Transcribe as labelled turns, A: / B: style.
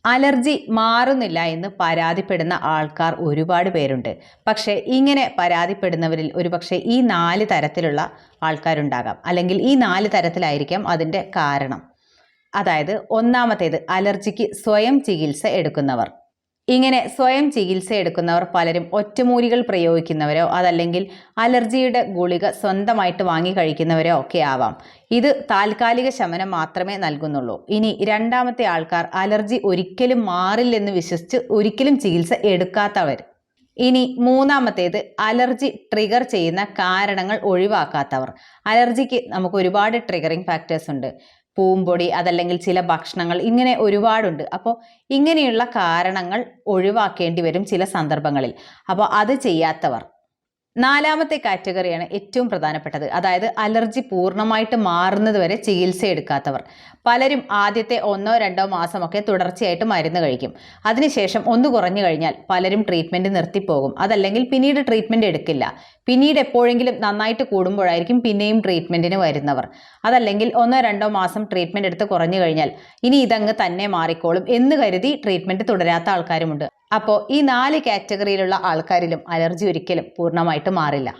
A: Allergy മാറുന്നില്ല എന്ന് പരാതിപ്പെടുന്ന ആൾക്കാർ ഒരുപാട് പേരുണ്ട്. പക്ഷേ ഇങ്ങനെ പരാതിപ്പെടുന്നവരിൽ ഒരുപക്ഷെ ഈ 4 തരത്തിലുള്ള ആൾക്കാരുണ്ടാകാം, അല്ലെങ്കിൽ ഈ 4 തരത്തിലായിരിക്കാം അതിൻ്റെ കാരണം. അതായത് ഒന്നാമത്തേത്, അലർജിക്ക് സ്വയം ചികിത്സ എടുക്കുന്നവർ. ഇങ്ങനെ സ്വയം ചികിത്സ എടുക്കുന്നവർ പലരും ഒറ്റമൂലികൾ പ്രയോഗിക്കുന്നവരോ അതല്ലെങ്കിൽ അലർജിയുടെ ഗുളിക സ്വന്തമായിട്ട് വാങ്ങി കഴിക്കുന്നവരോ ഒക്കെ ആവാം. ഇത് താൽക്കാലിക ശമനം മാത്രമേ നൽകുന്നുള്ളൂ. ഇനി രണ്ടാമത്തെ ആൾക്കാർ അലർജി ഒരിക്കലും മാറില്ലെന്ന് വിശ്വസിച്ച് ഒരിക്കലും ചികിത്സ എടുക്കാത്തവർ. ഇനി മൂന്നാമത്തേത്, അലർജി ട്രിഗർ ചെയ്യുന്ന കാരണങ്ങൾ ഒഴിവാക്കാത്തവർ. അലർജിക്ക് നമുക്ക് ഒരുപാട് ട്രിഗറിങ് ഫാക്ടേഴ്സ് ഉണ്ട്. പൂമ്പൊടി, അതല്ലെങ്കിൽ ചില ഭക്ഷണങ്ങൾ, ഇങ്ങനെ ഒരുപാടുണ്ട്. അപ്പോൾ ഇങ്ങനെയുള്ള കാരണങ്ങൾ ഒഴിവാക്കേണ്ടി വരും ചില സന്ദർഭങ്ങളിൽ. അപ്പോൾ അത് ചെയ്യാത്തവർ. നാലാമത്തെ കാറ്റഗറിയാണ് ഏറ്റവും പ്രധാനപ്പെട്ടത്. അതായത് അലർജി പൂർണ്ണമായിട്ട് മാറുന്നത് വരെ ചികിത്സ എടുക്കാത്തവർ. പലരും ആദ്യത്തെ 1-2 മാസമൊക്കെ തുടർച്ചയായിട്ട് മരുന്ന് കഴിക്കും. അതിനുശേഷം ഒന്ന് കുറഞ്ഞു കഴിഞ്ഞാൽ പലരും ട്രീറ്റ്മെൻറ്റ് നിർത്തിപ്പോകും. അതല്ലെങ്കിൽ പിന്നീട് ട്രീറ്റ്മെൻറ്റ് എടുക്കില്ല. പിന്നീട് എപ്പോഴെങ്കിലും നന്നായിട്ട് കൂടുമ്പോഴായിരിക്കും പിന്നെയും ട്രീറ്റ്മെൻറ്റിന് വരുന്നവർ. അതല്ലെങ്കിൽ 1-2 മാസം ട്രീറ്റ്മെൻറ്റ് എടുത്ത് കുറഞ്ഞു കഴിഞ്ഞാൽ ഇനി ഇതങ്ങ് തന്നെ മാറിക്കോളും എന്ന് കരുതി ട്രീറ്റ്മെൻറ്റ് തുടരാത്ത ആൾക്കാരുമുണ്ട്. അപ്പോൾ ഈ 4 കാറ്റഗറിയിലുള്ള ആൾക്കാരിലും അലർജി ഒരിക്കലും പൂർണ്ണമായിട്ട് മാറില്ല.